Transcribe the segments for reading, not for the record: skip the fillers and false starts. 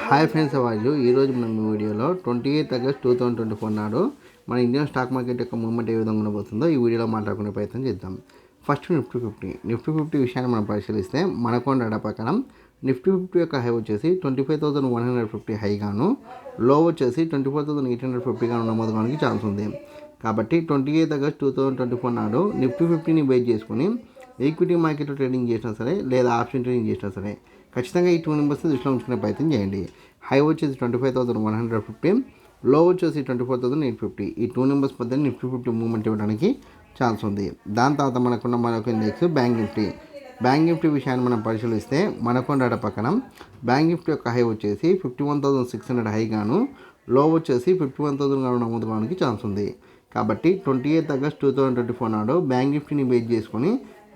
Hi friends, అవాజు ఈరోజు మనం ఈ వీడియోలో 28 ఆగస్ట్ 2024 నాడు మన ఇండియన్ స్టాక్ మార్కెట్ యొక్క మూవ్మెంట్ ఏ విధంగా ఉండబోతుందో ఈ వీడియోలో మాట్లాడుకునే ప్రయత్నం చేద్దాం. ఫస్ట్ నిఫ్టీ విషయాన్ని మనం పరిశీలిస్తే మనకు డేటా ప్రకారం నిఫ్టీ 50 యొక్క హై వచ్చేసి 25,150 హైగాను, లో వచ్చేసి 24,850 గాను నమోదు కావడానికి ఛాన్స్ ఉంది. కాబట్టి 28 ఆగస్ట్ 2024 నాడు నిఫ్టీ 50ని బేస్ చేసుకుని ఈక్విటీ మార్కెట్లో ట్రేడింగ్ చేసినా సరే లేదా ఆప్షన్ ట్రేడింగ్ చేసినా సరే ఖచ్చితంగా ఈ 2 నెంబర్స్ దృష్టిలో ఉంచుకునే ప్రయత్నం చేయండి. హై వచ్చేసి 25,150, లో వచ్చేసి 24,850. ఈ 2 నెంబర్స్ మధ్య నిఫ్టీ 50 మూవ్మెంట్ ఇవ్వడానికి ఛాన్స్ ఉంది. దాని తర్వాత మనకున్న మరొక ఇండెక్స్ బ్యాంక్ నిఫ్టీ విషయాన్ని మనం పరిశీలిస్తే మనకున్న డేటా ప్రకారం బ్యాంక్ నిఫ్టీ యొక్క హై వచ్చేసి 51,600 హైగాను, లో వచ్చేసి 51,000 గాను నమోదు కావడానికి ఛాన్స్ ఉంది. కాబట్టి 28 ఆగస్ట్ 2024 నాడు బ్యాంక్ నిఫ్టీని బేస్ చేసుకొని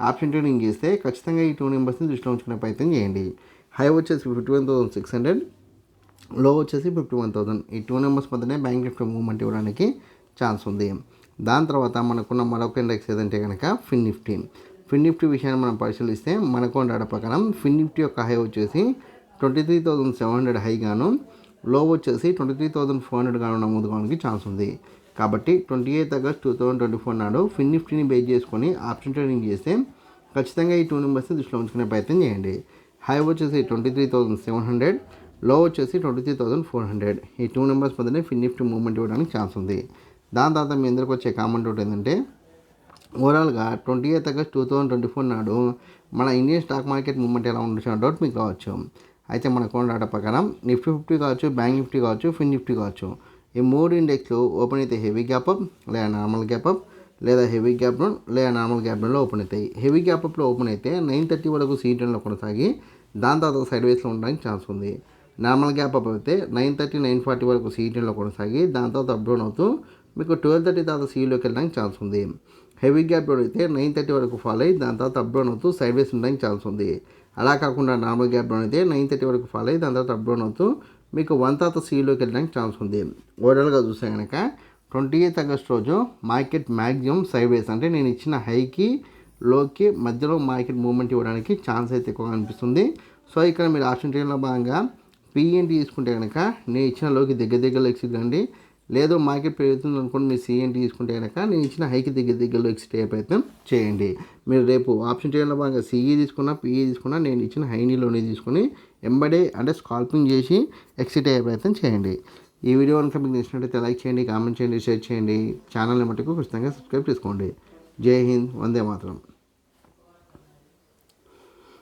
ఆప్షన్ ట్రేడింగ్ చేస్తే ఖచ్చితంగా ఈ 2 నెంబర్స్ని దృష్టిలో ఉంచుకునే ప్రయత్నం చేయండి. హై వచ్చేసి 51,600, లో వచ్చేసి 51,000. ఈ 2 నెంబర్స్ మధ్యనే బ్యాంక్ నిఫ్టీ మూవ్మెంట్ ఇవ్వడానికి ఛాన్స్ ఉంది. దాని తర్వాత మనకున్న మరొక ఇండెక్స్ ఏదంటే కనుక ఫిన్ నిఫ్టీ విషయాన్ని మనం పరిశీలిస్తే మనకు డేటా ప్రకారం ఫిన్ నిఫ్టీ యొక్క హై వచ్చేసి 23,700 హైగాను, లో వచ్చేసి 23,400 గాను నమోదు కావడానికి ఛాన్స్ ఉంది. కాబట్టి 28 ఆగస్ట్ 2024 నాడు ఫిన్ నిఫ్టీని బేస్ చేసుకొని ఆప్షన్ ట్రేడింగ్ చేస్తే ఖచ్చితంగా ఈ 2 నెంబర్స్ని దృష్టిలో ఉంచుకునే ప్రయత్నం చేయండి. హై వచ్చేసి 23,700, లో వచ్చేసి 23,400. ఈ 2 నెంబర్స్ మధ్యనే ఫిన్ నిఫ్టీ మూవ్మెంట్ ఇవ్వడానికి ఛాన్స్ ఉంది. దాని తర్వాత మీ అందరికి వచ్చే కామెంట్ ఒకటి ఏంటంటే ఓవరాల్గా 28 ఆగస్ట్ 2024 నాడు మన ఇండియన్ స్టాక్ మార్కెట్ మూవ్మెంట్ ఎలా ఉండొచ్చు డౌట్ మీకు రావచ్చు. అయితే మనకు డేటా ప్రకారం నిఫ్టీ 50 కావచ్చు, బ్యాంక్ నిఫ్టీ కావచ్చు, ఫిన్ నిఫ్టీ కావచ్చు, ఈ 3 ఇండెక్స్లు ఓపెన్ అయితే హెవీ గ్యాప్ అప్ లేదా నార్మల్ గ్యాప్ అప్ లేదా హెవీ గ్యాప్ డౌన్ లేదా నార్మల్ గ్యాప్ డౌన్లో ఓపెన్ అవుతాయి. హెవీ గ్యాప్ అప్లో ఓపెన్ అయితే 930 వరకు సీట్లలో కొనసాగి దాని తర్వాత సైడ్ వేస్లో ఉండడానికి ఛాన్స్ ఉంది. నార్మల్ గ్యాప్ అప్ అయితే 930, 940 వరకు సీట్లలో కొనసాగి దాని తర్వాత అప్ డౌన్ అవుతూ మీకు 1230 తర్వాత సీలోకి వెళ్ళడానికి ఛాన్స్ ఉంది. హెవీ గ్యాప్ డౌన్ అయితే 930 వరకు ఫాలో అయ్యి దాని తర్వాత అప్ డౌన్ అవుతూ సైడ్ వేస్ ఉండడానికి ఛాన్స్ ఉంది. అలా కాకుండా నార్మల్ గ్యాప్ డౌన్ అయితే 930 వరకు ఫాలో అయ్యి దాని తర్వాత అప్ డౌన్ అవుతూ మీకు 1 తర్వాత సీలోకి వెళ్ళడానికి ఛాన్స్ ఉంది. ఓవరాల్గా చూస్తే కనుక 28 ఆగస్ట్ రోజు మార్కెట్ మ్యాక్సిమం సైడ్ వేస్, అంటే నేను ఇచ్చిన హైకి లోకి మధ్యలో మార్కెట్ మూవ్మెంట్ ఇవ్వడానికి ఛాన్స్ అయితే ఎక్కువగా అనిపిస్తుంది. సో ఇక్కడ మీరు ఆప్షన్ ట్రేడ్లో భాగంగా పిఎన్టీ తీసుకుంటే కనుక నేను ఇచ్చిన లోకి దగ్గరలో ఎక్సిట్ కండి, లేదు మార్కెట్ పెరుగుతుంది అనుకోండి మీరు సిఎన్టీ తీసుకుంటే కనుక నేను ఇచ్చిన హైకి దగ్గరలో ఎక్సిట్ అయ్యే ప్రయత్నం చేయండి. మీరు రేపు ఆప్షన్ ట్రేడ్లో భాగంగా సిఈ తీసుకున్నా పిఈ తీసుకున్నా నేను ఇచ్చిన హైనీలోనే తీసుకుని ఎంబడే అంటే స్కాల్పింగ్ చేసి ఎక్సిట్ అయ్యే ప్రయత్నం చేయండి. ఈ వీడియో కనుక మీకు నచ్చినట్లయితే లైక్ చేయండి, కామెంట్ చేయండి, షేర్ చేయండి. ఛానల్ని మటుకు ఖచ్చితంగా సబ్స్క్రైబ్ చేసుకోండి. జై హింద్, వందే మాతరం.